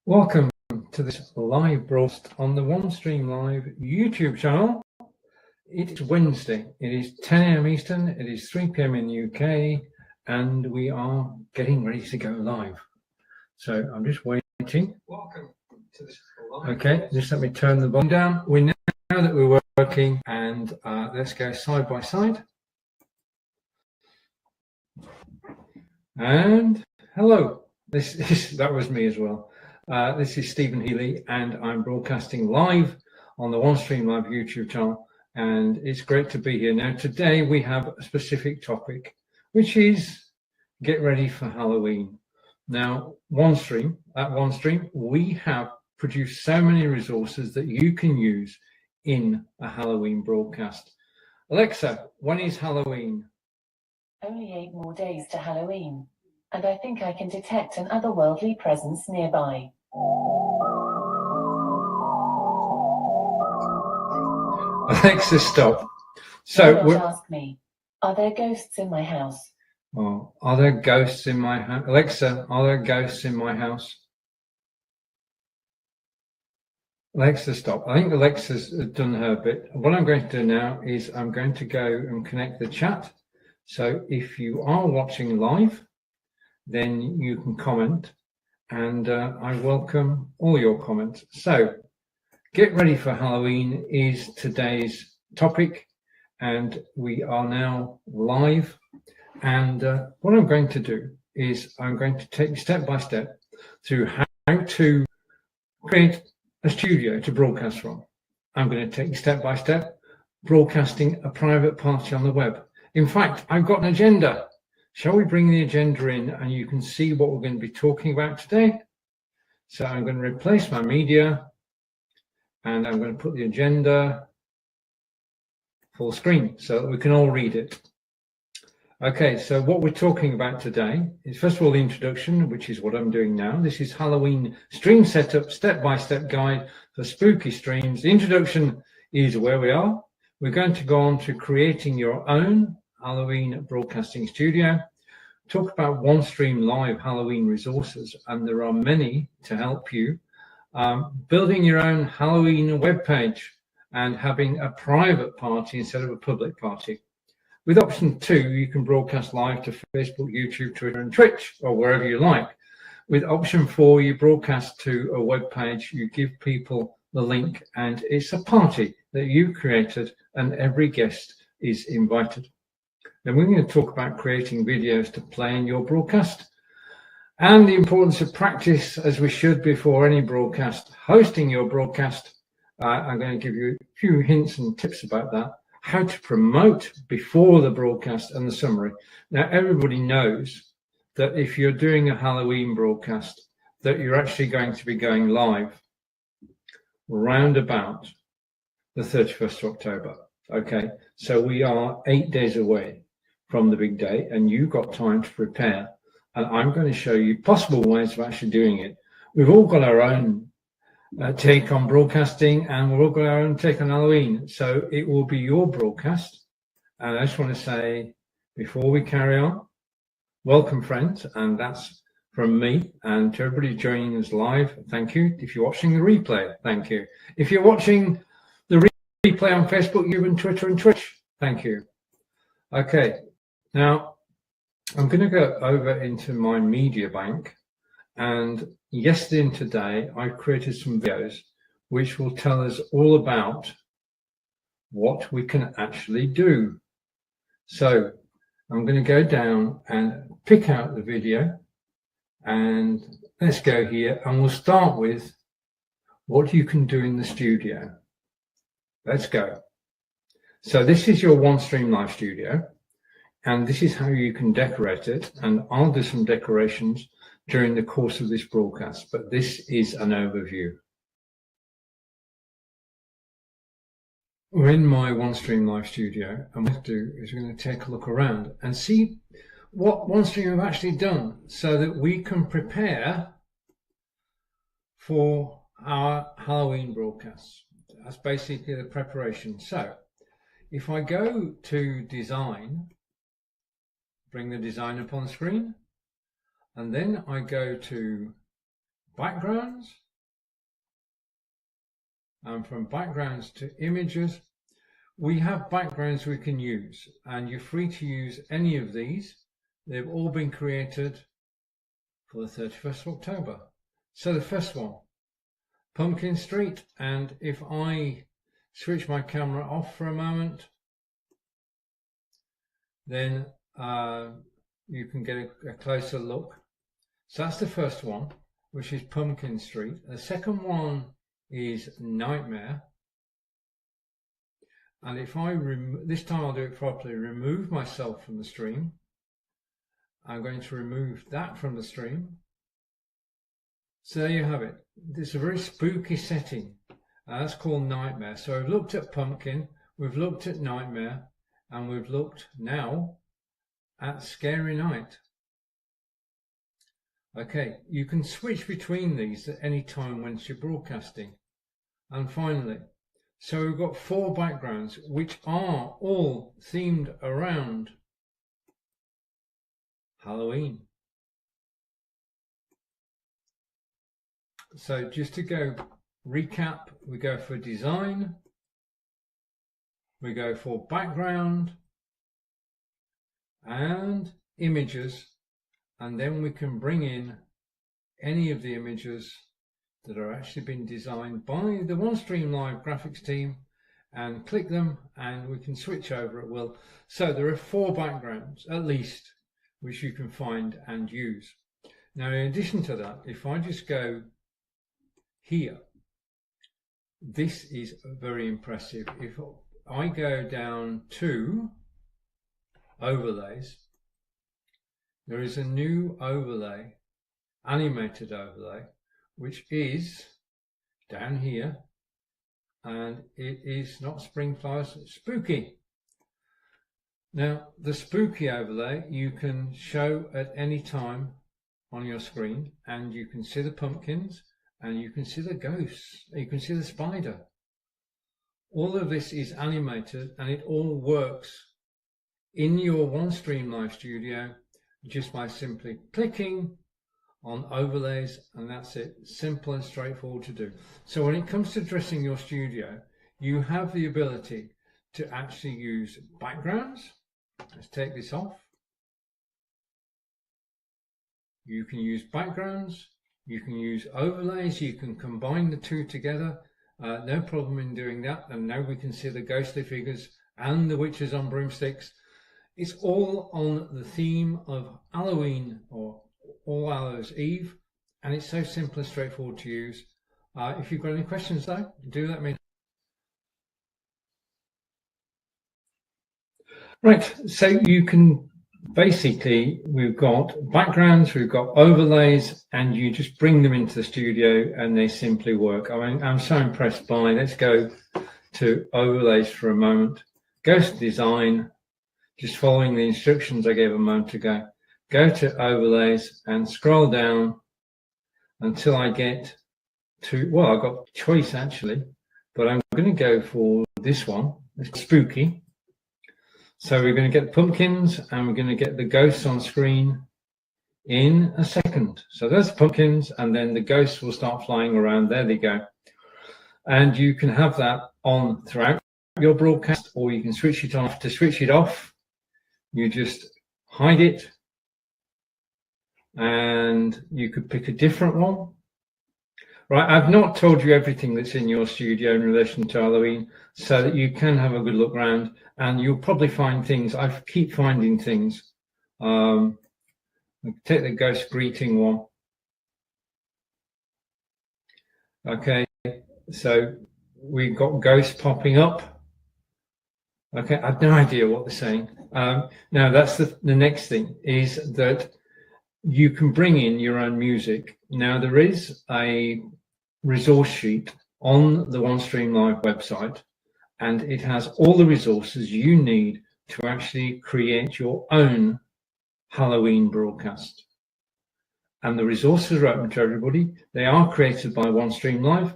Welcome to this live broadcast on the OneStream Live YouTube channel. It's Wednesday, it is 10 AM Eastern, it is 3 PM in the UK, and we are getting ready to go live. So I'm just waiting. Welcome to this live. Okay, just let me turn the volume down. We know that we're working, and let's go side by side. And hello, that was me as well. This is Stephen Healey, and I'm broadcasting live on the OneStream Live YouTube channel, and it's great to be here. Now, today we have a specific topic, which is get ready for Halloween. Now, at OneStream, we have produced so many resources that you can use in a Halloween broadcast. Alexa, when is Halloween? Only 8 more days to Halloween, and I think I can detect an otherworldly presence nearby. Alexa, stop. So Don't ask me, are there ghosts in my house? Oh, are there ghosts in my house? Alexa, are there ghosts in my house? Alexa, stop. I think Alexa's done her bit. What I'm going to do now is I'm going to go and connect the chat. So if you are watching live, then you can comment, and I welcome all your comments. So get ready for Halloween is today's topic, and we are now live. And what I'm going to do is I'm going to take you step by step through how to create a studio to broadcast from. I'm going to take you step by step broadcasting a private party on the web. In fact, I've got an agenda. Shall we bring the agenda in and you can see what we're going to be talking about today? So I'm going to replace my media and I'm going to put the agenda full screen so that we can all read it. Okay, so what we're talking about today is, first of all, the introduction, which is what I'm doing now. This is Halloween stream setup, step-by-step guide for spooky streams. The introduction is where we are. We're going to go on to creating your own Halloween broadcasting studio, talk about OneStream Live Halloween resources, and there are many to help you, building your own Halloween webpage and having a private party instead of a public party. With option 2, you can broadcast live to Facebook, YouTube, Twitter, and Twitch, or wherever you like. With option 4, you broadcast to a web page, you give people the link, and it's a party that you created, and every guest is invited. Then we're going to talk about creating videos to play in your broadcast, and the importance of practice, as we should before any broadcast, hosting your broadcast. I'm going to give you a few hints and tips about that. How to promote before the broadcast and the summary. Now, everybody knows that if you're doing a Halloween broadcast, that you're actually going to be going live round about the 31st of October. Okay, so we are 8 days away from the big day, and you've got time to prepare. And I'm going to show you possible ways of actually doing it. We've all got our own take on broadcasting, and we're all got our own take on Halloween. So it will be your broadcast. And I just want to say, before we carry on, welcome, friends. And that's from me, and to everybody joining us live, thank you. If you're watching the replay, thank you. If you're watching the replay on Facebook, YouTube, and Twitter, and Twitch, thank you. Okay, now I'm going to go over into my media bank. And yesterday and today, I've created some videos which will tell us all about what we can actually do. So I'm going to go down and pick out the video, and let's go here, and we'll start with what you can do in the studio. Let's go. So this is your OneStream Live studio, and this is how you can decorate it, and I'll do some decorations during the course of this broadcast, but this is an overview. We're in my OneStream Live studio, and what we're going to do is we're going to take a look around and see what OneStream have actually done so that we can prepare for our Halloween broadcasts. That's basically the preparation. So if I go to design, bring the design up on screen, and then I go to backgrounds, and from backgrounds to images. We have backgrounds we can use, and you're free to use any of these. They've all been created for the 31st of October. So the first one, Pumpkin Street, and if I switch my camera off for a moment, then you can get a closer look. So that's the first one, which is Pumpkin Street. The second one is Nightmare. And if I this time I'll do it properly, remove myself from the stream. I'm going to remove that from the stream. So there you have it. It's a very spooky setting. That's called Nightmare. So we've looked at Pumpkin, we've looked at Nightmare, and we've looked now at Scary Night. Okay, you can switch between these at any time once you're broadcasting. And finally, so we've got 4 backgrounds which are all themed around Halloween. So just to go recap, we go for design, we go for background and images, and then we can bring in any of the images that are actually been designed by the OneStream Live graphics team and click them, and we can switch over at will. So there are 4 backgrounds at least which you can find and use. Now in addition to that, if I just go here, this is very impressive. If I go down to overlays, there is a new overlay, animated overlay, which is down here, and it is not spring flowers, it's spooky. Now the spooky overlay you can show at any time on your screen, and you can see the pumpkins, and you can see the ghosts, you can see the spider. All of this is animated, and it all works in your OneStream Live Studio just by simply clicking on overlays, and that's it. Simple and straightforward to do. So when it comes to dressing your studio, you have the ability to actually use backgrounds. Let's take this off. You can use backgrounds, you can use overlays, you can combine the two together. No problem in doing that. And now we can see the ghostly figures and the witches on broomsticks. It's all on the theme of Halloween or All Hallows Eve, and it's so simple and straightforward to use. If you've got any questions though, do let me know. Right, so you can basically, we've got backgrounds, we've got overlays, and you just bring them into the studio and they simply work. I mean, I'm so impressed by, let's go to overlays for a moment. Go to design, just following the instructions I gave a moment ago. Go to overlays and scroll down until I get to, well, I've got choice actually, but I'm going to go for this one. It's spooky. So we're going to get pumpkins and we're going to get the ghosts on screen in a second. So there's the pumpkins, and then the ghosts will start flying around. There they go. And you can have that on throughout your broadcast, or you can switch it off. To switch it off, you just hide it, and you could pick a different one. Right, I've not told you everything that's in your studio in relation to Halloween, so that you can have a good look around, and you'll probably find things. I keep finding things. Take the ghost greeting one. Okay, so we've got ghosts popping up. Okay, I have no idea what they're saying. Now that's the next thing, is that you can bring in your own music. Now there is a resource sheet on the OneStream Live website, and it has all the resources you need to actually create your own Halloween broadcast. And the resources are open to everybody. They are created by OneStream Live.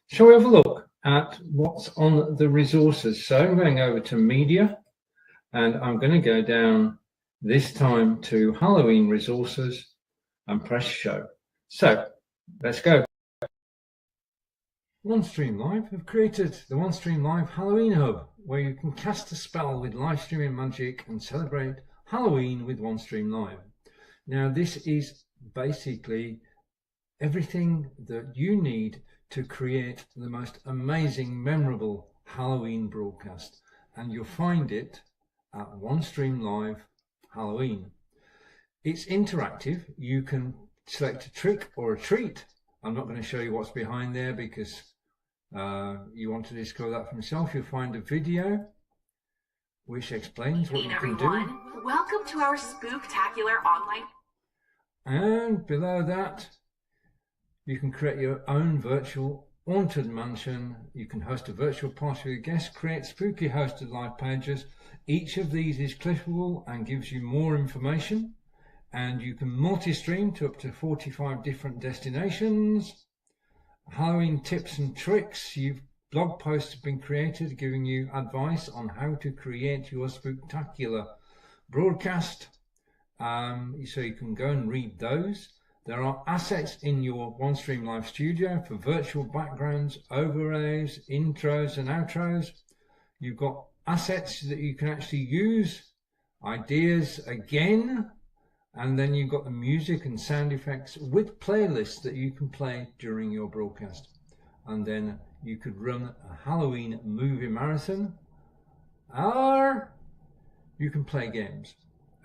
Shall we have a look at what's on the resources? So I'm going over to media, and I'm going to go down this time to Halloween resources and press show. So let's go. OneStream Live have created the OneStream Live Halloween Hub, where you can cast a spell with live streaming magic and celebrate Halloween with OneStream Live. Now, this is basically everything that you need to create the most amazing, memorable Halloween broadcast, and you'll find it at OneStream Live Halloween. It's interactive. You can select a trick or a treat. I'm not going to show you what's behind there because you want to discover that for yourself. You'll find a video which explains what you can do. Welcome to our spooktacular online. And below that, you can create your own virtual haunted mansion. You can host a virtual party with guests, create spooky hosted live pages. Each of these is clickable and gives you more information. And you can multi-stream to up to 45 different destinations. Halloween tips and tricks. Blog posts have been created giving you advice on how to create your spooktacular broadcast. So you can go and read those. There are assets in your OneStream Live studio for virtual backgrounds, overlays, intros and outros. You've got assets that you can actually use, ideas again. And then you've got the music and sound effects with playlists that you can play during your broadcast. And then you could run a Halloween movie marathon, or you can play games.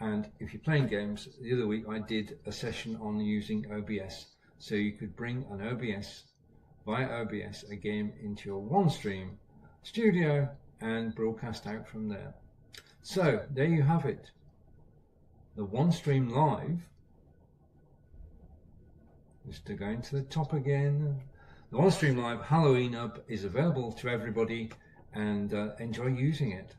And if you're playing games, the other week I did a session on using OBS. So you could bring an OBS, via OBS, a game into your OneStream studio and broadcast out from there. So there you have it. The OneStream Live, just to go into the top again, the OneStream Live Halloween Hub is available to everybody, and enjoy using it.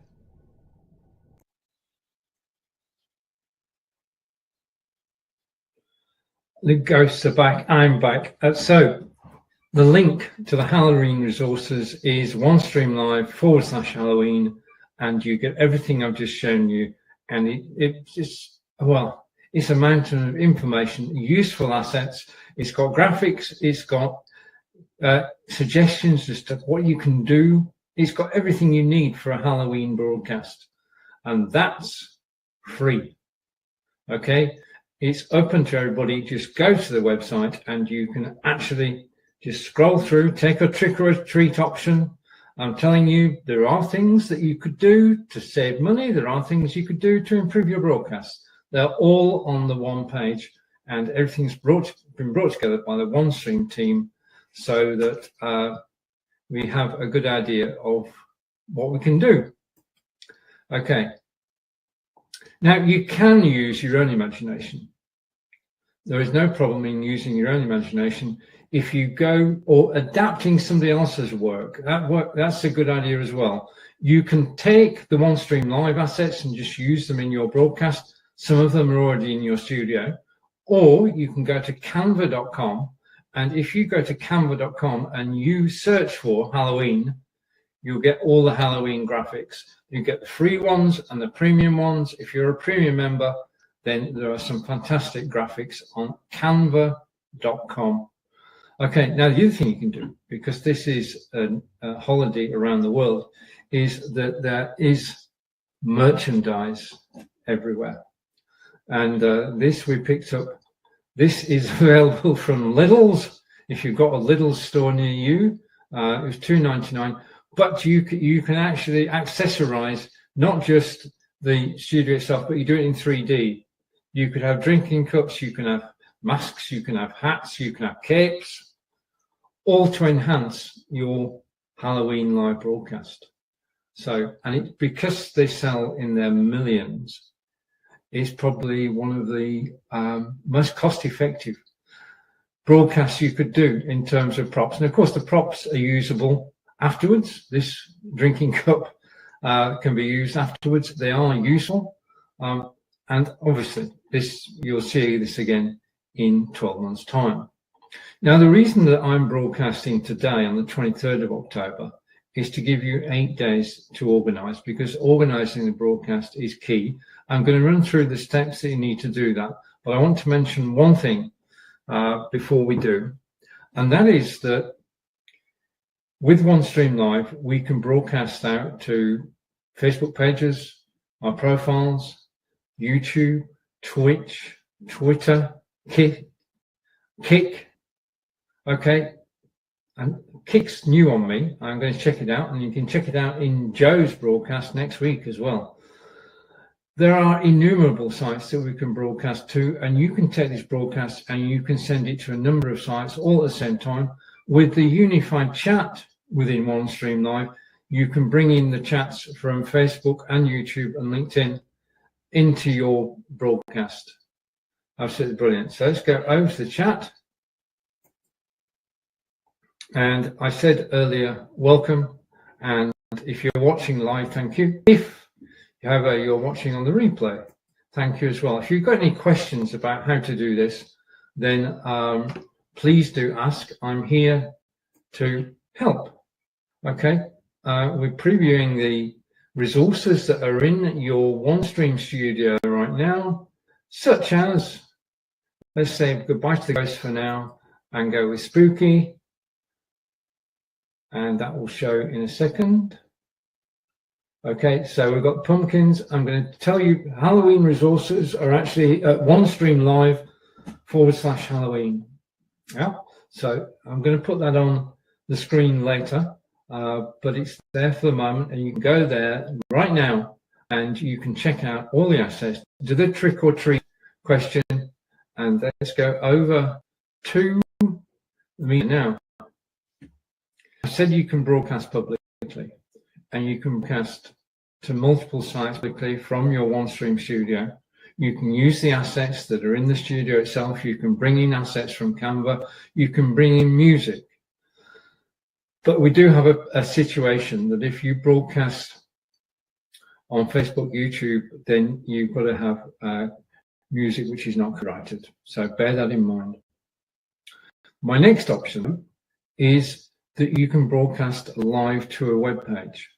The ghosts are back, I'm back. So the link to the Halloween resources is OneStream Live /Halloween, and you get everything I've just shown you, and it's just, well, it's a mountain of information, useful assets. It's got graphics, it's got suggestions as to what you can do. It's got everything you need for a Halloween broadcast, and that's free. Okay, it's open to everybody. Just go to the website and you can actually just scroll through, take a trick or a treat option. I'm telling you, there are things that you could do to save money. There are things you could do to improve your broadcast. They're all on the one page, and everything's been brought together by the OneStream team so that we have a good idea of what we can do. Okay. Now, you can use your own imagination. There is no problem in using your own imagination. If you go or adapting somebody else's work, that's a good idea as well. You can take the OneStream Live assets and just use them in your broadcast. Some of them are already in your studio, or you can go to canva.com, and if you go to canva.com and you search for Halloween, you'll get all the Halloween graphics. You get the free ones and the premium ones. If you're a premium member, then there are some fantastic graphics on canva.com. Okay, now the other thing you can do, because this is a holiday around the world, is that there is merchandise everywhere. And this we picked up. This is available from Lidl's. If you've got a Lidl's store near you, it was $2.99. But you can actually accessorize not just the studio itself, but you do it in 3D. You could have drinking cups, you can have masks, you can have hats, you can have capes, all to enhance your Halloween live broadcast. So, and because they sell in their millions, it's probably one of the most cost-effective broadcasts you could do in terms of props. And of course, the props are usable afterwards. This drinking cup can be used afterwards. They are useful. And obviously, you'll see this again in 12 months' time. Now, the reason that I'm broadcasting today on the 23rd of October is to give you 8 days to organize, because organizing the broadcast is key. I'm going to run through the steps that you need to do that, but I want to mention one thing, before we do, and that is that with OneStream Live, we can broadcast out to Facebook pages, our profiles, YouTube, Twitch, Twitter, Kick. Okay, and Kick's new on me. I'm going to check it out, and you can check it out in Joe's broadcast next week as well. There are innumerable sites that we can broadcast to, and you can take this broadcast and you can send it to a number of sites all at the same time. With the unified chat within OneStream Live, you can bring in the chats from Facebook and YouTube and LinkedIn into your broadcast. Absolutely brilliant. So let's go over to the chat. And I said earlier, welcome. And if you're watching live, thank you. However, you're watching on the replay, thank you as well. If you've got any questions about how to do this, then please do ask. I'm here to help. Okay, we're previewing the resources that are in your OneStream studio right now, such as, let's say goodbye to the ghost for now and go with spooky. And that will show in a second. Okay, so we've got pumpkins. I'm going to tell you Halloween resources are actually at OneStream Live/Halloween. Yeah, so I'm going to put that on the screen later, but it's there for the moment, and you can go there right now and you can check out all the assets. Do the trick or treat question, and let's go over to me now. I said you can broadcast publicly, and you can broadcast to multiple sites quickly from your OneStream studio. You can use the assets that are in the studio itself. You can bring in assets from Canva. You can bring in music. But we do have a situation that if you broadcast on Facebook, YouTube, then you've got to have music which is not copyrighted. So bear that in mind. My next option is that you can broadcast live to a web page.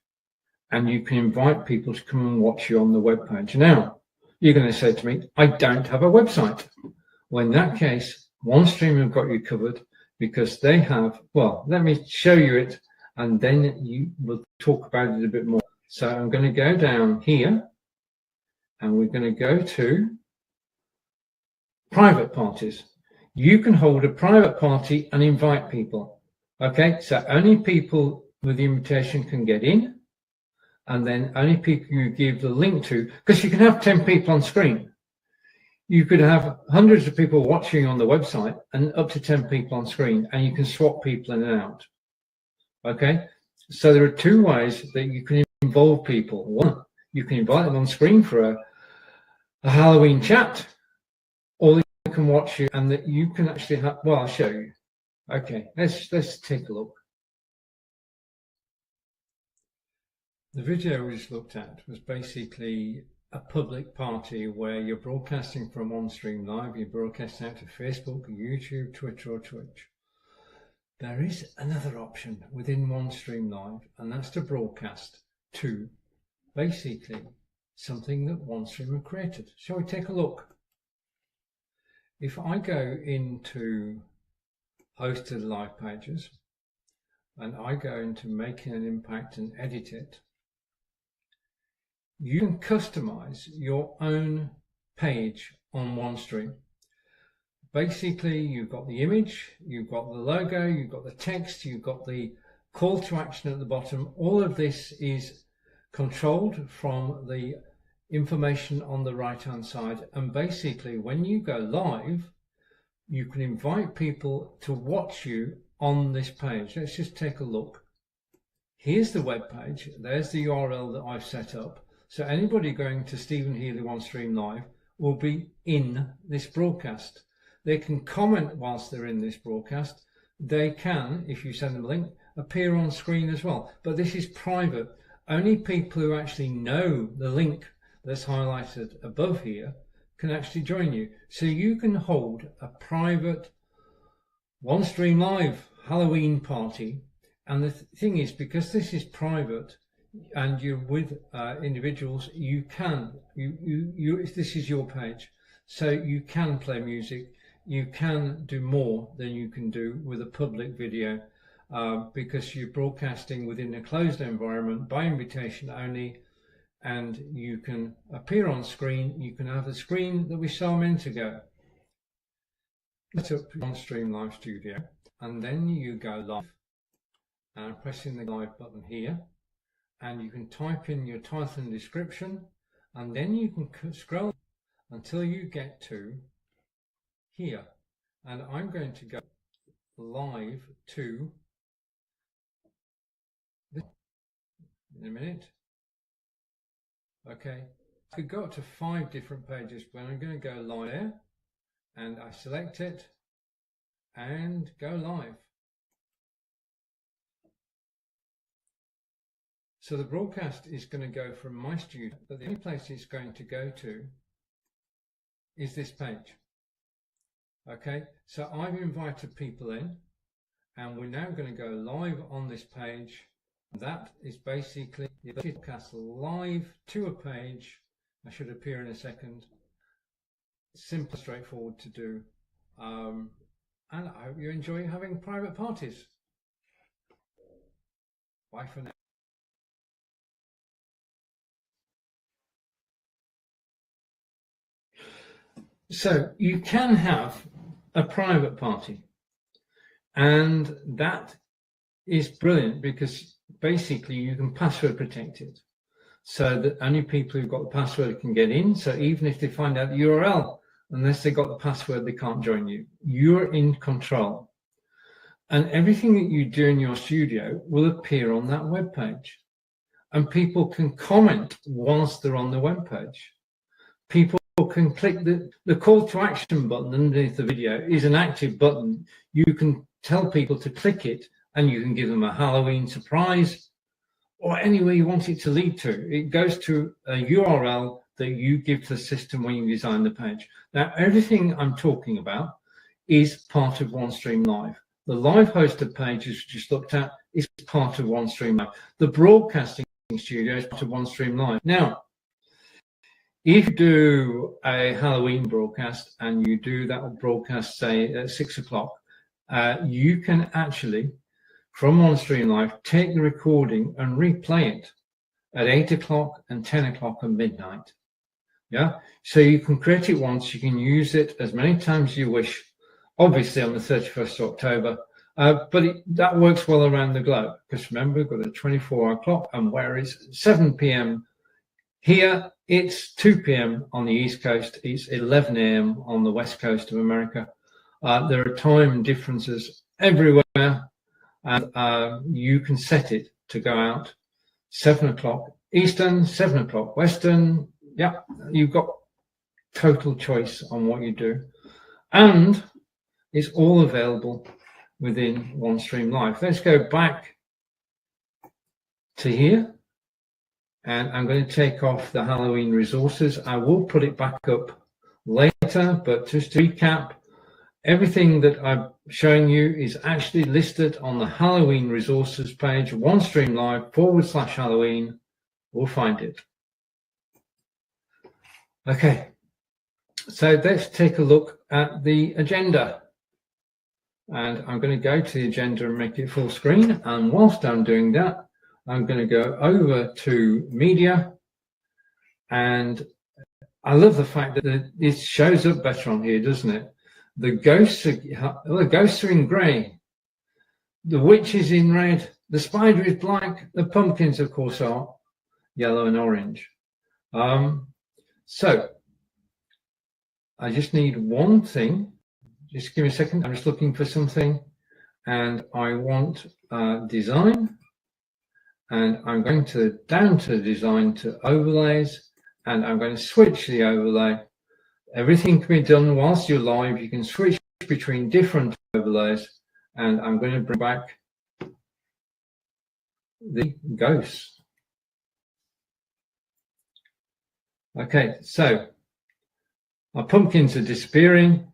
And you can invite people to come and watch you on the web page. Now, you're going to say to me, I don't have a website. Well, in that case, OneStream have got you covered because they have, well, let me show you it, and then you will talk about it a bit more. So I'm going to go down here, and we're going to go to private parties. You can hold a private party and invite people. Okay, so only people with the invitation can get in. And then only people you give the link to, because you can have 10 people on screen. You could have hundreds of people watching on the website and up to 10 people on screen, and you can swap people in and out. Okay, so there are two ways that you can involve people. One, you can invite them on screen for a Halloween chat, or they can watch you, and that you can actually have, well, I'll show you. Okay, let's take a look. The video we just looked at was basically a public party where you're broadcasting from OneStream Live, you broadcast out to Facebook, YouTube, Twitter, or Twitch. There is another option within OneStream Live, and that's to broadcast to basically something that OneStream have created. Shall we take a look? If I go into hosted live pages and I go into making an impact and edit it, you can customize your own page on OneStream. Basically, you've got the image, you've got the logo, you've got the text, you've got the call to action at the bottom. All of this is controlled from the information on the right hand side. And basically, when you go live, you can invite people to watch you on this page. Let's just take a look. Here's the web page. There's the URL that I've set up. So anybody going to Stephen Healey OneStream Live will be in this broadcast. They can comment whilst they're in this broadcast. They can, if you send them a link, appear on screen as well. But this is private. Only people who actually know the link that's highlighted above here can actually join you. So you can hold a private OneStream Live Halloween party. And the thing is, because this is private, and you're with individuals, you can, this is your page, so you can play music, you can do more than you can do with a public video because you're broadcasting within a closed environment by invitation only, and you can appear on screen. You can have the screen that we saw a minute ago. Set up OneStream Live Studio, and then you go live, and I'm pressing the live button here, and you can type in your title and description, and then you can scroll until you get to here, and I'm going to go live to this in a minute. Okay, I could go up to 5 different pages, but I'm going to go live there, and I select it and go live. So the broadcast is going to go from my studio, but the only place it's going to go to is this page. Okay, so I've invited people in, and we're now going to go live on this page. That is basically the broadcast live to a page. I should appear in a second. Simple, straightforward to do, and I hope you enjoy having private parties. Bye for now. So you can have a private party, and that is brilliant because basically you can password protect it so that only people who've got the password can get in. So even if they find out the URL, unless they got the password, they can't join you. You're in control, and everything that you do in your studio will appear on that web page, and people can comment whilst they're on the web page. People can click the call to action button underneath the video is an active button. You can tell people to click it, and you can give them a Halloween surprise or anywhere you want it to lead to. It goes to a URL that you give to the system when you design the page. Now, everything I'm talking about is part of OneStream Live. The live hosted pages we just looked at is part of OneStream Live. The broadcasting studio is part of OneStream Live. Now, if you do a Halloween broadcast and you do that broadcast, say, at 6 o'clock, you can actually, from OneStream Live, take the recording and replay it at 8 o'clock and 10 o'clock and midnight. Yeah, so you can create it once, you can use it as many times as you wish, obviously on the 31st of October, but that works well around the globe, because remember, we've got a 24-hour clock, and where it's 7 p.m. here, it's 2 p.m. on the East Coast, it's 11 a.m. on the West Coast of America. There are time differences everywhere, and you can set it to go out 7 o'clock Eastern, 7 o'clock Western. Yeah, you've got total choice on what you do, and it's all available within OneStream Live. Let's go back to here, and I'm going to take off the Halloween resources. I will put it back up later, but just to recap, everything that I'm showing you is actually listed on the Halloween resources page, OneStream Live /Halloween. We'll find it. Okay, so let's take a look at the agenda. And I'm going to go to the agenda and make it full screen. And whilst I'm doing that, I'm going to go over to media. And I love the fact that it shows up better on here, doesn't it? The ghosts are in grey. The witch is in red. The spider is black. The pumpkins, of course, are yellow and orange. So I just need one thing. Just give me a second. I'm just looking for something, and I want design, and I'm going to down to design to overlays, and I'm going to switch the overlay. Everything can be done whilst you're live. You can switch between different overlays, and I'm going to bring back the ghosts. Okay, so our pumpkins are disappearing,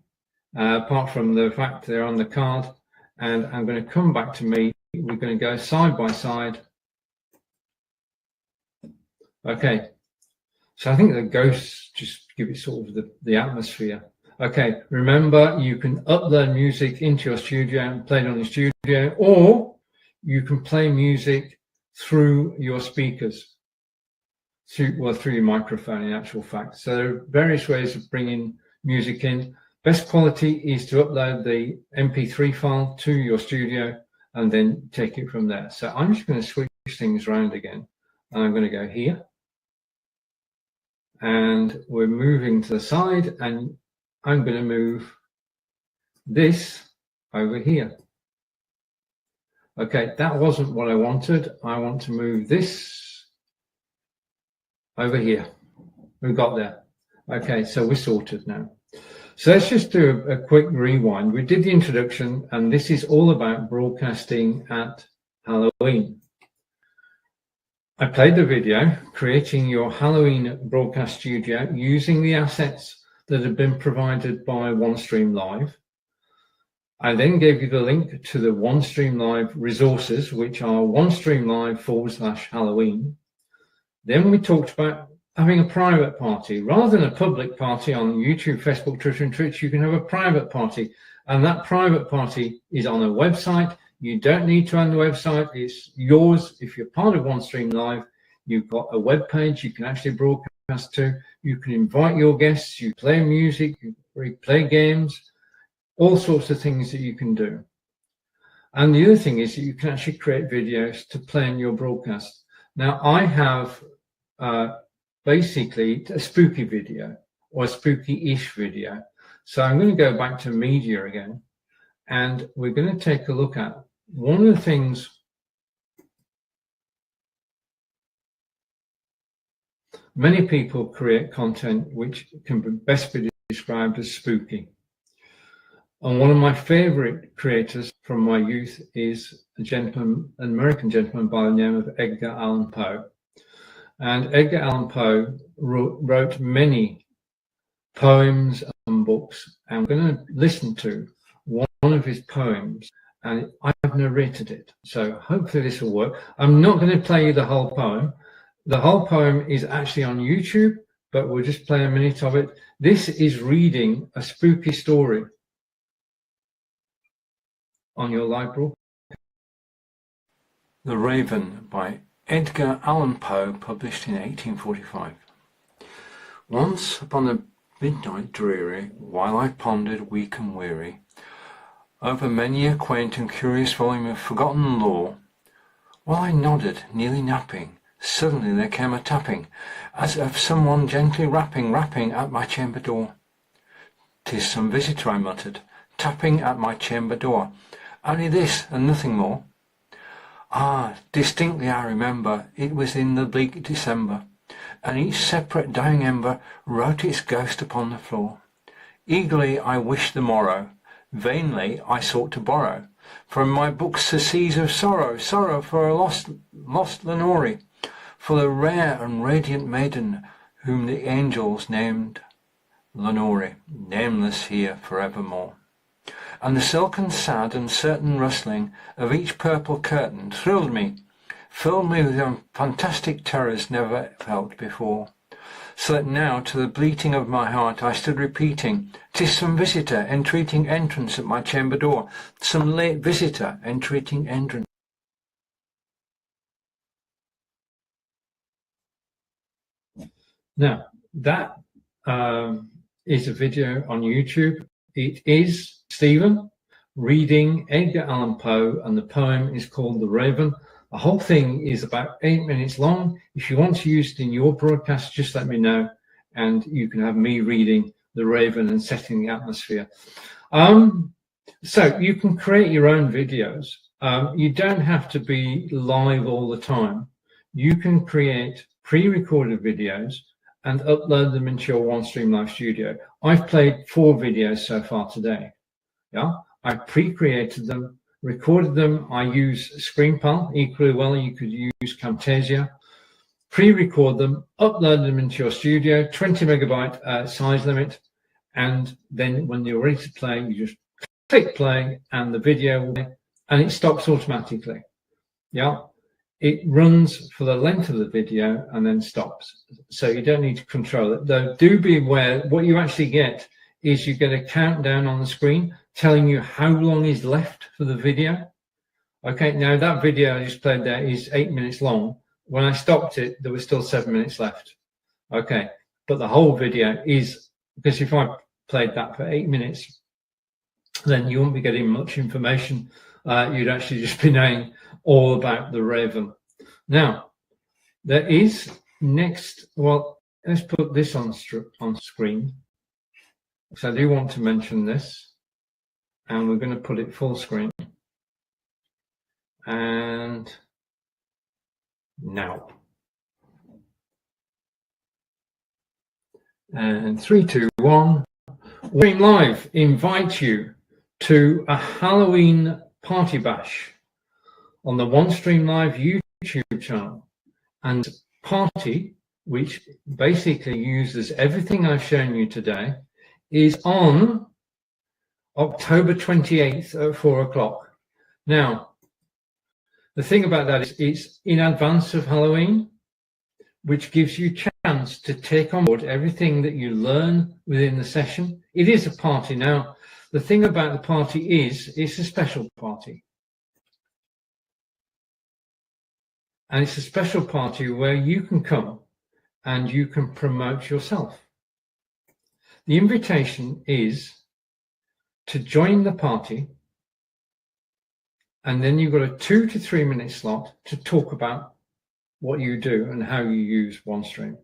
apart from the fact they're on the card, and I'm going to come back to me. We're going to go side by side. Okay, so I think the ghosts just give it sort of the atmosphere. Okay, remember you can upload music into your studio and play it on your studio, or you can play music through your speakers, through your microphone in actual fact. So there are various ways of bringing music in. Best quality is to upload the MP3 file to your studio and then take it from there. So I'm just going to switch things around again. I'm going to go here. And we're moving to the side, and I'm going to move this over here. Okay, that wasn't what I wanted. I want to move this over here. We got there. Okay, so we're sorted now. So let's just do a quick rewind. We did the introduction, and this is all about broadcasting at Halloween. I played the video, creating your Halloween broadcast studio using the assets that have been provided by OneStream Live. I then gave you the link to the OneStream Live resources, which are OneStream Live/Halloween. Then we talked about having a private party. Rather than a public party on YouTube, Facebook, Twitter, and Twitch, you can have a private party. And that private party is on a website. You don't need to own the website. It's yours. If you're part of OneStream Live, you've got a web page you can actually broadcast to. You can invite your guests. You play music. You play games. All sorts of things that you can do. And the other thing is that you can actually create videos to play in your broadcast. Now, I have basically a spooky video or a spooky-ish video. So I'm going to go back to media again, and we're going to take a look at one of the things many people create content which can best be described as spooky. And one of my favorite creators from my youth is an American gentleman by the name of Edgar Allan Poe. And Edgar Allan Poe wrote many poems and books. And I'm going to listen to one of his poems, and I've narrated it. So hopefully this will work. I'm not going to play you the whole poem. The whole poem is actually on YouTube, but we'll just play a minute of it. This is reading a spooky story on your live broadcast. The Raven by Edgar Allan Poe, published in 1845. Once upon a midnight dreary, while I pondered weak and weary over many a quaint and curious volume of forgotten lore, while I nodded, nearly napping, suddenly there came a tapping, as of someone gently rapping at my chamber door. "'Tis some visitor," I muttered, "tapping at my chamber door. Only this, and nothing more." Ah, distinctly I remember, it was in the bleak December, and each separate dying ember wrote its ghost upon the floor. Eagerly I wished the morrow, vainly I sought to borrow from my books the seas of sorrow, sorrow for a lost Lenore, for the rare and radiant maiden whom the angels named Lenore, nameless here forevermore. And the silken, sad, and certain rustling of each purple curtain thrilled me, filled me with fantastic terrors never felt before, so that now to the bleating of my heart I stood repeating, "'Tis some visitor entreating entrance at my chamber door, some late visitor entreating entrance." Now, that is a video on YouTube. It is Stephen reading Edgar Allan Poe, and the poem is called The Raven. The whole thing is about 8 minutes long. If you want to use it in your broadcast, just let me know, and you can have me reading The Raven and setting the atmosphere. So you can create your own videos. You don't have to be live all the time. You can create pre-recorded videos and upload them into your OneStream Live Studio. I've played 4 videos so far today. Yeah, I pre-created them, recorded them. I use ScreenPal equally well. You could use Camtasia. Pre-record them, upload them into your studio, 20 megabyte size limit, and then when you're ready to play, you just click play, and the video will play, and it stops automatically. Yeah. It runs for the length of the video and then stops. So you don't need to control it. Though do be aware, what you actually get is you get a countdown on the screen telling you how long is left for the video. Okay, now that video I just played there is 8 minutes long. When I stopped it, there was still 7 minutes left. Okay, but the whole video is, because if I played that for 8 minutes, then you won't be getting much information. You'd actually just be knowing all about the Raven. Now, there is next, well, let's put this on screen. So I do want to mention this, and we're going to put it full screen. And now. And 3, 2, 1. OneStream Live invite you to a Halloween party bash on the OneStream Live YouTube channel. And party, which basically uses everything I've shown you today, is on October 28th at 4 o'clock. Now, the thing about that is it's in advance of Halloween, which gives you a chance to take on board everything that you learn within the session. It is a party. Now, the thing about the party is it's a special party. And it's a special party where you can come and you can promote yourself. The invitation is to join the party, and then you've got a 2 to 3 minute slot to talk about what you do and how you use OneStream.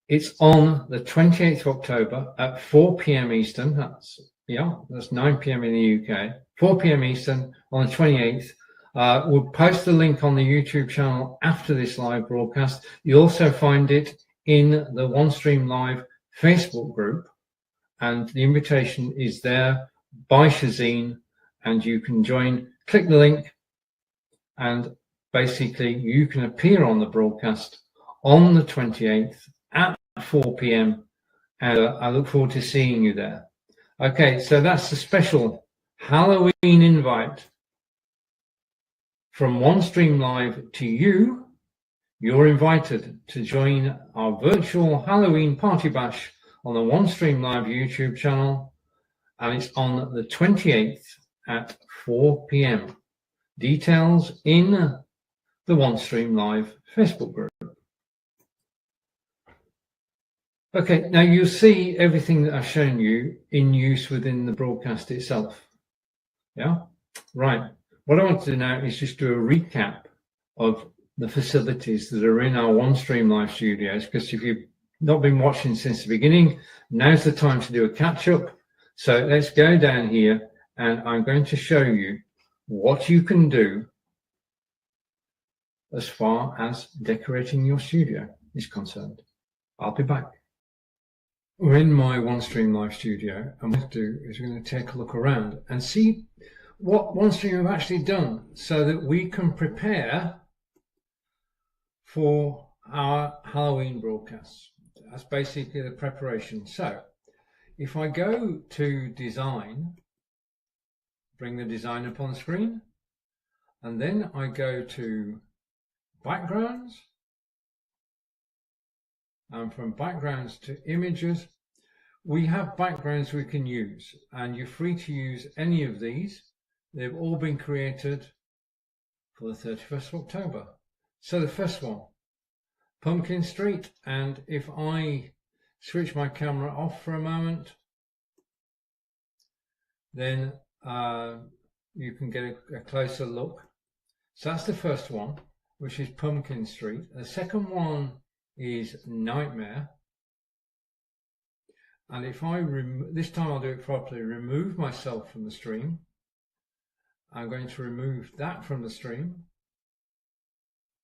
It's on the 28th of October at 4 p.m. Eastern. That's 9 p.m. in the UK. 4 p.m. Eastern on the 28th. We'll post the link on the YouTube channel after this live broadcast. You'll also find it in the OneStream Live Facebook group, and the invitation is there by Shazeen, and you can join. Click the link, and basically you can appear on the broadcast on the 28th at 4 p.m. and I look forward to seeing you there. Okay, so that's the special Halloween invite from OneStream Live to you. You're invited to join our virtual Halloween party bash on the OneStream Live YouTube channel, and it's on the 28th at 4 p.m. Details in the OneStream Live Facebook group. Okay, now you'll see everything that I've shown you in use within the broadcast itself. Yeah, right. What I want to do now is just do a recap of the facilities that are in our OneStream Live studios, because if you've not been watching since the beginning, now's the time to do a catch up. So let's go down here, and I'm going to show you what you can do as far as decorating your studio is concerned. I'll be back. We're in my OneStream Live studio, and what we'll do is we're going to take a look around and see what OneStream have actually done so that we can prepare for our Halloween broadcasts. That's basically the preparation. So if I go to design, bring the design up on screen, and then I go to backgrounds, and from backgrounds to images, we have backgrounds we can use, and you're free to use any of these. They've all been created for the 31st of October. So the first one, Pumpkin Street, and if I switch my camera off for a moment, then you can get a closer look. So that's the first one, which is Pumpkin Street. The second one is Nightmare. And if I this time I'll do it properly, remove myself from the stream. I'm going to remove that from the stream.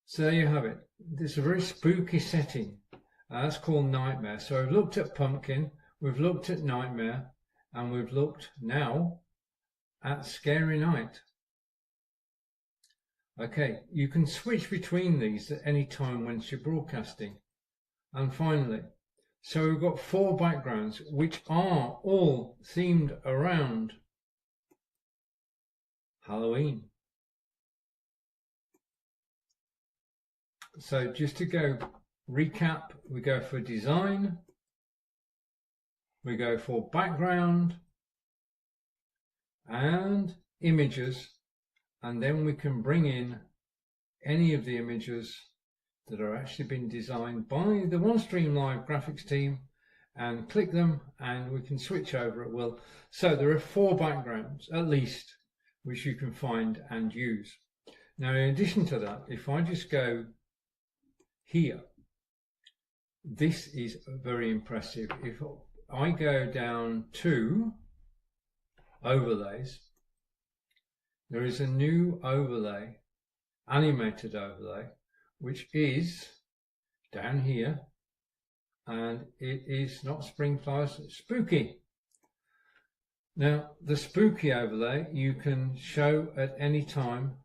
So there you have it. It's a very spooky setting. That's called Nightmare. So we've looked at Pumpkin, we've looked at Nightmare, and we've looked now at Scary Night. Okay, you can switch between these at any time once you're broadcasting. And finally, so we've got 4 backgrounds which are all themed around Halloween. So just to go recap, we go for design, we go for background and images, and then we can bring in any of the images that are actually been designed by the OneStream Live graphics team, and click them, and we can switch over at will. So there are 4 backgrounds at least which you can find and use. Now, in addition to that, if I just go here, this is very impressive. If I go down to overlays, there is a new overlay, animated overlay, which is down here, and it is not spring flowers, it's spooky. Now, the spooky overlay you can show at any time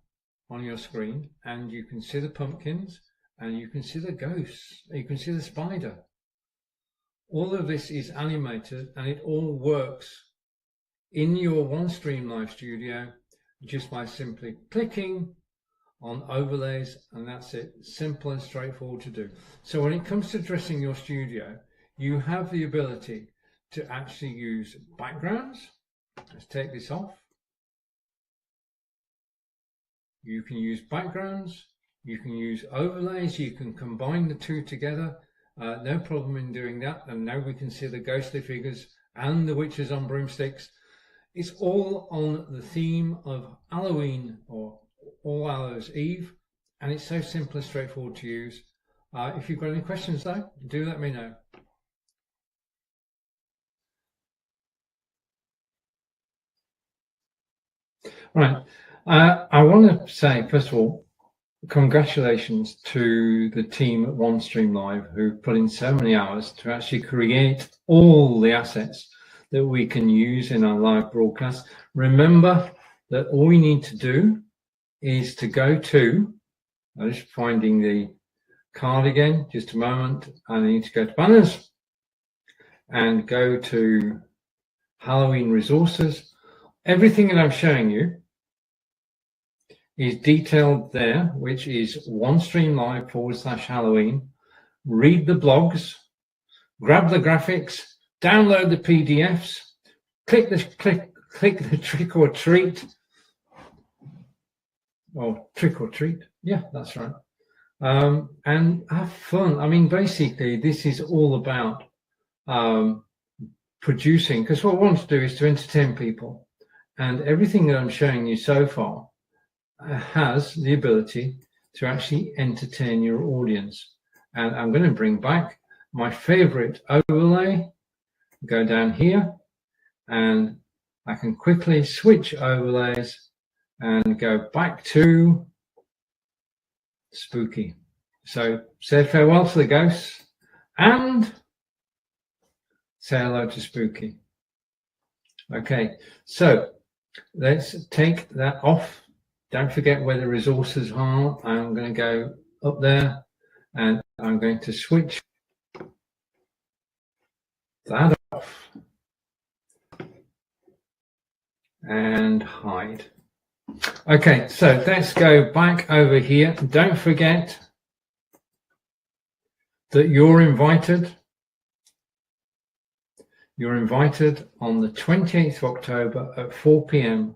on your screen, and you can see the pumpkins, and you can see the ghosts, you can see the spider. All of this is animated, and it all works in your OneStream Live Studio just by simply clicking on overlays, and that's it. Simple and straightforward to do. So when it comes to dressing your studio, you have the ability to actually use backgrounds. Let's take this off. You can use backgrounds, you can use overlays, you can combine the two together. No problem in doing that. And now we can see the ghostly figures and the witches on broomsticks. It's all on the theme of Halloween, or All Hallows Eve, and it's so simple and straightforward to use. If you've got any questions though, do let me know. Right, I want to say, first of all, congratulations to the team at OneStream Live who put in so many hours to actually create all the assets that we can use in our live broadcast. Remember that all we need to do is to go to, I'm just finding the card again, just a moment. I need to go to banners and go to Halloween resources. Everything that I'm showing you is detailed there, which is OneStream Live /Halloween. Read the blogs, grab the graphics, download the PDFs, click the trick or treat. Oh, trick or treat. Yeah, that's right. And have fun. I mean, basically, this is all about producing, because what I want to do is to entertain people. And everything that I'm showing you so far has the ability to actually entertain your audience. And I'm going to bring back my favorite overlay, go down here, and I can quickly switch overlays and go back to spooky. So say farewell to the ghosts and say hello to spooky. Okay, so let's take that off. Don't forget where the resources are. I'm going to go up there and I'm going to switch that off and hide. Okay, so let's go back over here. Don't forget that you're invited. You're invited on the 28th of October at 4 p.m.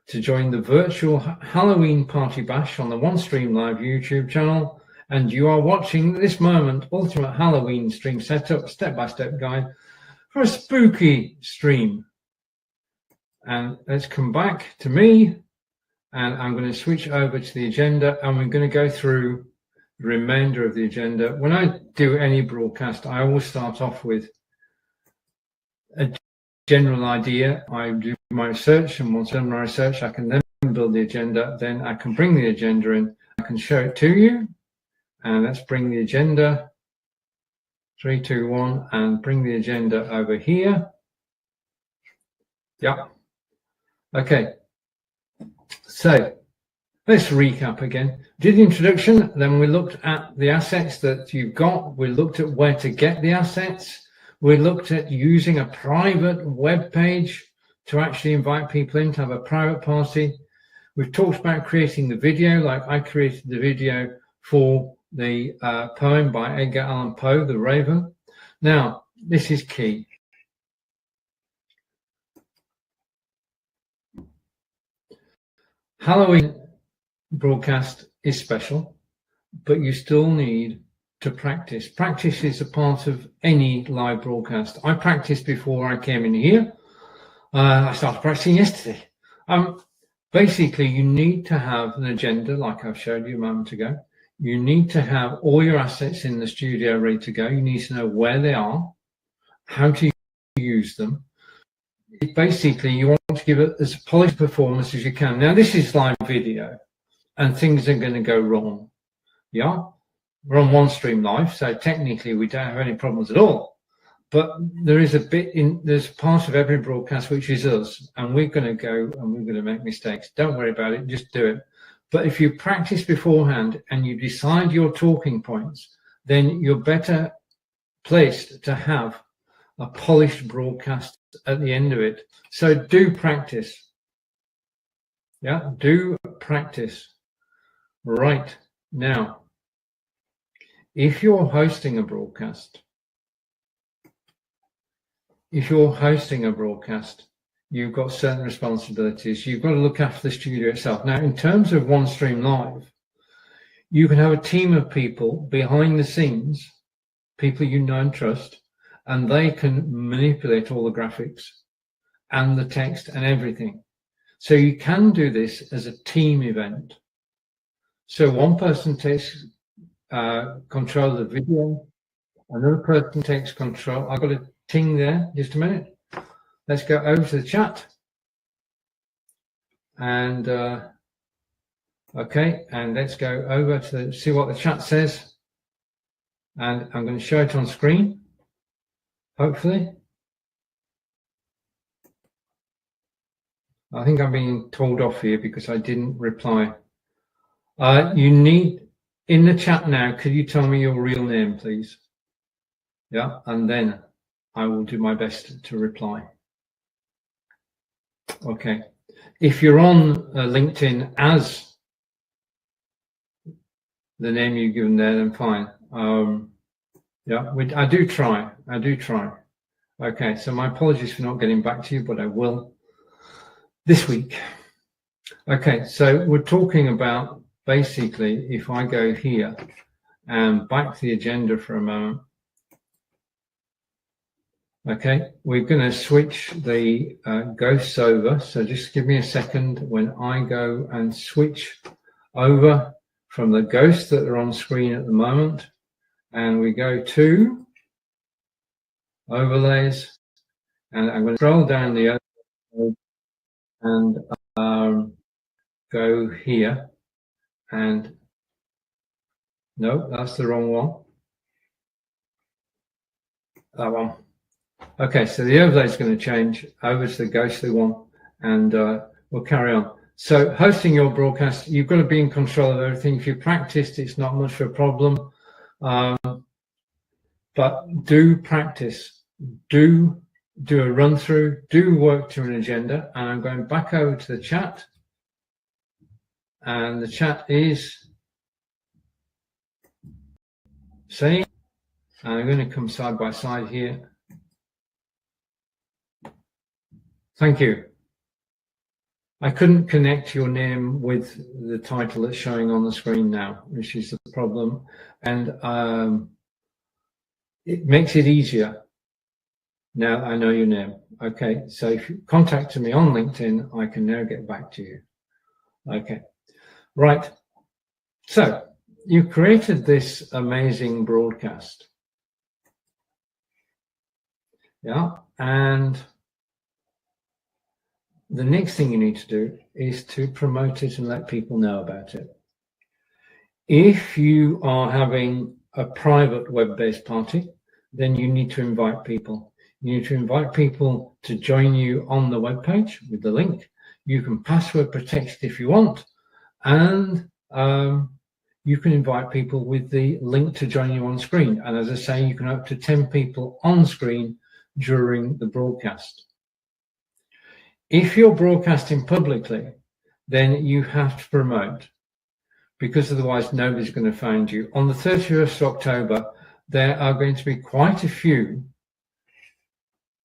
to join the virtual Halloween Party Bash on the OneStream Live YouTube channel. And you are watching this moment ultimate Halloween stream setup, step-by-step guide for a spooky stream. And let's come back to me. And I'm going to switch over to the agenda, and we're going to go through the remainder of the agenda. When I do any broadcast, I always start off with a general idea. I do my research, and once I've done my research, I can then build the agenda. Then I can bring the agenda in. I can show it to you. And let's bring the agenda. 3, 2, 1, and bring the agenda over here. Yeah. Okay. So let's recap again. Did the introduction, then we looked at the assets that you've got. We looked at where to get the assets. We looked at using a private web page to actually invite people in to have a private party. We've talked about creating the video, like I created the video for the poem by Edgar Allan Poe, The Raven. Now, this is key. Halloween broadcast is special, but you still need to practice. Practice is a part of any live broadcast. I practiced before I came in here. I started practicing yesterday. Basically, you need to have an agenda, like I've showed you a moment ago. You need to have all your assets in the studio ready to go. You need to know where they are, how to use them. Basically, you want to give it as polished performance as you can. Now, this is live video, and things are going to go wrong. Yeah, we're on OneStream live, so technically we don't have any problems at all. But there is a bit there's part of every broadcast which is us, and we're going to go and we're going to make mistakes. Don't worry about it, just do it. But if you practice beforehand and you decide your talking points, then you're better placed to have a polished broadcast at the end of it. So do practice. Yeah, do practice. Right now, if you're hosting a broadcast, you've got certain responsibilities. You've got to look after the studio itself. Now, in terms of OneStream Live, you can have a team of people behind the scenes, people you know and trust, and they can manipulate all the graphics and the text and everything. So you can do this as a team event. So one person takes control of the video, another person takes control. I've got a ting there, just a minute. Let's go over to the chat. And okay, and let's go over to see what the chat says. And I'm going to show it on screen, hopefully. I think I'm being told off here because I didn't reply. You need, in the chat now, could you tell me your real name, please? Yeah, and then I will do my best to reply. Okay. If you're on LinkedIn as the name you've given there, then fine. Yeah, I do try. Okay, so my apologies for not getting back to you, but I will this week. Okay, so we're talking about basically, if I go here and back to the agenda for a moment. Okay, we're going to switch the ghosts over. So just give me a second when I go and switch over from the ghosts that are on screen at the moment. And we go to overlays. And I'm going to scroll down the overlay and go here. And no, that's the wrong one. That one. Okay, so the overlay is going to change over to the ghostly one, and we'll carry on. So hosting your broadcast, you've got to be in control of everything. If you practiced, it's not much of a problem. But do practice, do a run through, do work to an agenda. And I'm going back over to the chat. And the chat is saying, and I'm going to come side by side here. Thank you. I couldn't connect your name with the title that's showing on the screen now, which is the problem. And it makes it easier. Now I know your name. Okay, so if you contact me on LinkedIn, I can now get back to you. Okay, right. So you created this amazing broadcast. Yeah, and the next thing you need to do is to promote it and let people know about it. If you are having a private web-based party, then you need to invite people. You need to invite people to join you on the webpage with the link. You can password protect if you want, and you can invite people with the link to join you on screen. And as I say, you can have up to 10 people on screen during the broadcast. If you're broadcasting publicly, then you have to promote, because otherwise nobody's going to find you. On the 31st of October, there are going to be quite a few.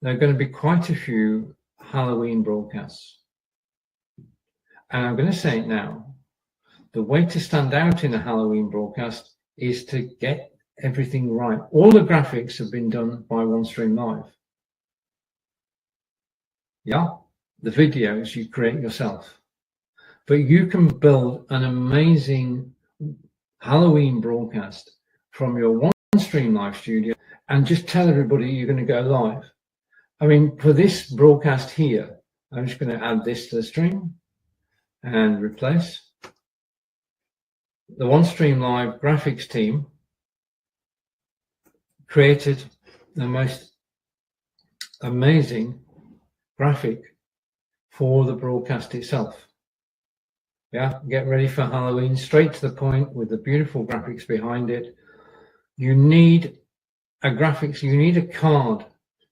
There are going to be quite a few Halloween broadcasts. And I'm going to say it now. The way to stand out in a Halloween broadcast is to get everything right. All the graphics have been done by OneStream Live. Yeah, the videos you create yourself. But you can build an amazing Halloween broadcast from your OneStream Live studio and just tell everybody you're going to go live. I mean, for this broadcast here, I'm just going to add this to the stream and replace. The OneStream Live graphics team created the most amazing graphic for the broadcast itself. Yeah, get ready for Halloween, straight to the point with the beautiful graphics behind it. You need a graphics, you need a card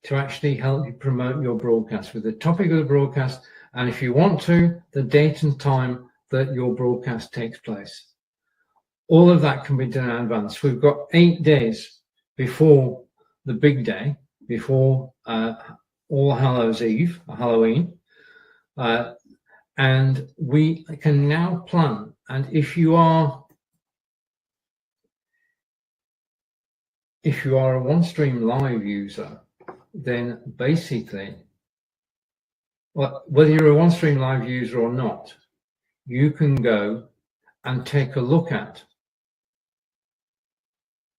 to actually help you promote your broadcast with the topic of the broadcast, and if you want to, the date and time that your broadcast takes place. All of that can be done in advance. We've got 8 days before the big day, before All Hallows Eve, Halloween, and we can now plan. And if you are a OneStream Live user, then basically, well, whether you're a OneStream Live user or not, you can go and take a look at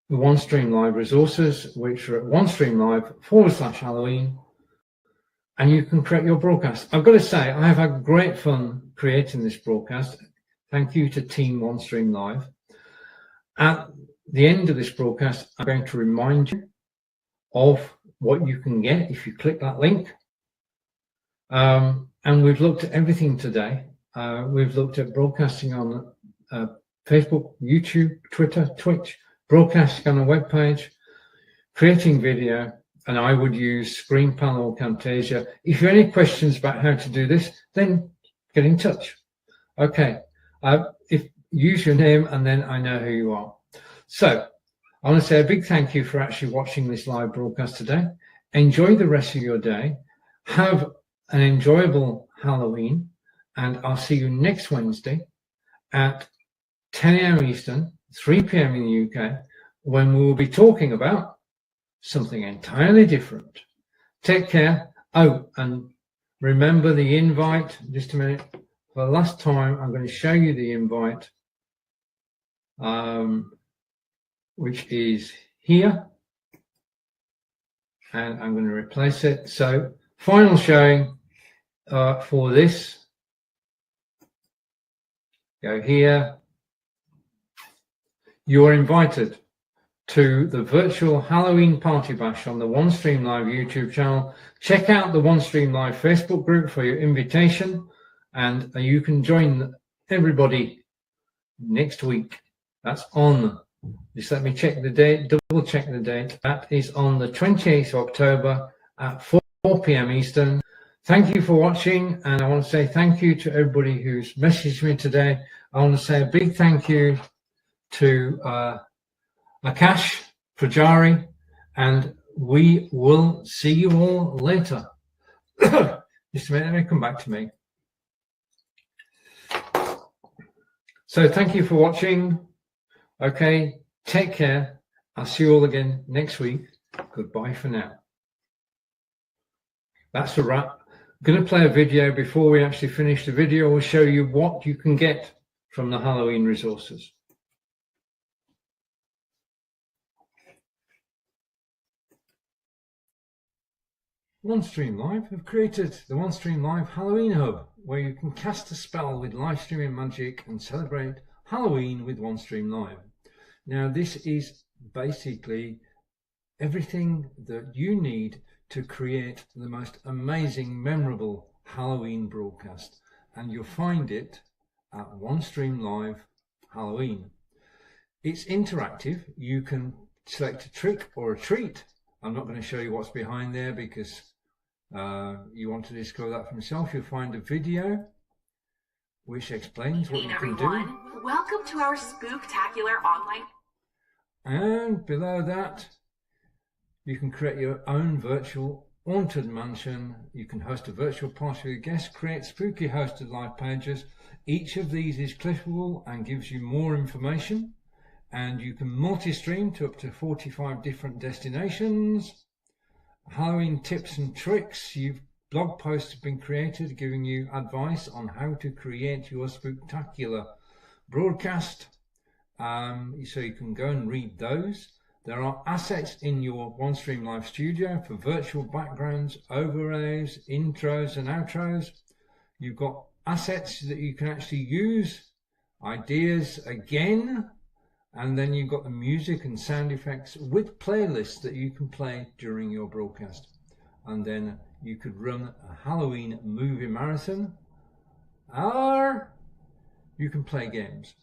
the OneStream Live resources, which are at OneStream Live/Halloween, and you can create your broadcast. I've got to say, I have had great fun creating this broadcast. Thank you to Team OneStream Live. At the end of this broadcast, I'm going to remind you of what you can get if you click that link. And we've looked at everything today. We've looked at broadcasting on Facebook, YouTube, Twitter, Twitch, broadcasting on a web page, creating video, and I would use Screen Panel or Camtasia. If you have any questions about how to do this, then get in touch. Okay, use your name and then I know who you are. So I want to say a big thank you for actually watching this live broadcast today. Enjoy the rest of your day. Have an enjoyable Halloween, and I'll see you next Wednesday at 10 a.m. Eastern, 3 p.m. in the UK, when we will be talking about something entirely different. Take care. Oh, and remember the invite. Just a minute. For the last time, I'm going to show you the invite, which is here. And I'm going to replace it. So, final showing for this. Go here. You are invited to the virtual Halloween party bash on the OneStream Live YouTube channel. Check out the OneStream Live Facebook group for your invitation, and you can join everybody next week. That's on, just let me check the date, double check the date. That is on the 28th of October at 4 p.m. Eastern. Thank you for watching, and I want to say thank you to everybody who's messaged me today. I want to say a big thank you to Akash, Prajari, and we will see you all later. Just a minute, let me come back to me. So thank you for watching. Okay, take care. I'll see you all again next week. Goodbye for now. That's a wrap. I'm going to play a video before we actually finish the video. We'll show you what you can get from the Halloween resources. OneStream Live have created the OneStream Live Halloween Hub, where you can cast a spell with live streaming magic and celebrate Halloween with OneStream Live. Now, this is basically everything that you need to create the most amazing, memorable Halloween broadcast, and you'll find it at OneStream Live Halloween. It's interactive. You can select a trick or a treat. I'm not going to show you what's behind there because you want to discover that for yourself. You'll find a video which explains what you can do. Welcome to our spooktacular online. And below that, you can create your own virtual haunted mansion. You can host a virtual party with guests, create spooky hosted live pages. Each of these is clickable and gives you more information, and you can multi-stream to up to 45 different destinations. Halloween tips and tricks. Blog posts have been created giving you advice on how to create your spooktacular broadcast, so you can go and read those. There are assets in your OneStream Live Studio for virtual backgrounds, overlays, intros and outros. You've got assets that you can actually use, ideas again, and then you've got the music and sound effects with playlists that you can play during your broadcast. And then you could run a Halloween movie marathon, or you can play games.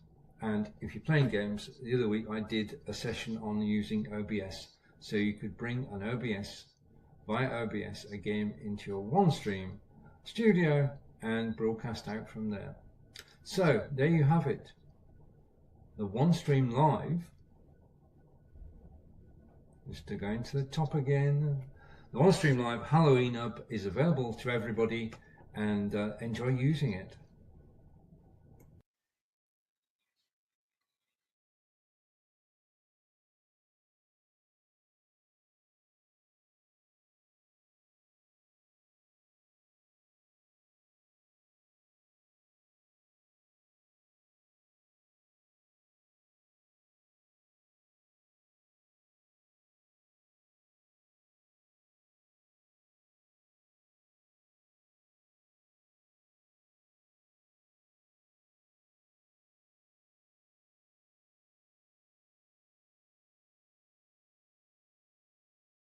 And if you're playing games, the other week I did a session on using OBS. So you could bring an OBS, via OBS, a game into your OneStream studio and broadcast out from there. So there you have it. The OneStream Live, just to go into the top again, the OneStream Live Halloween Hub is available to everybody, and enjoy using it.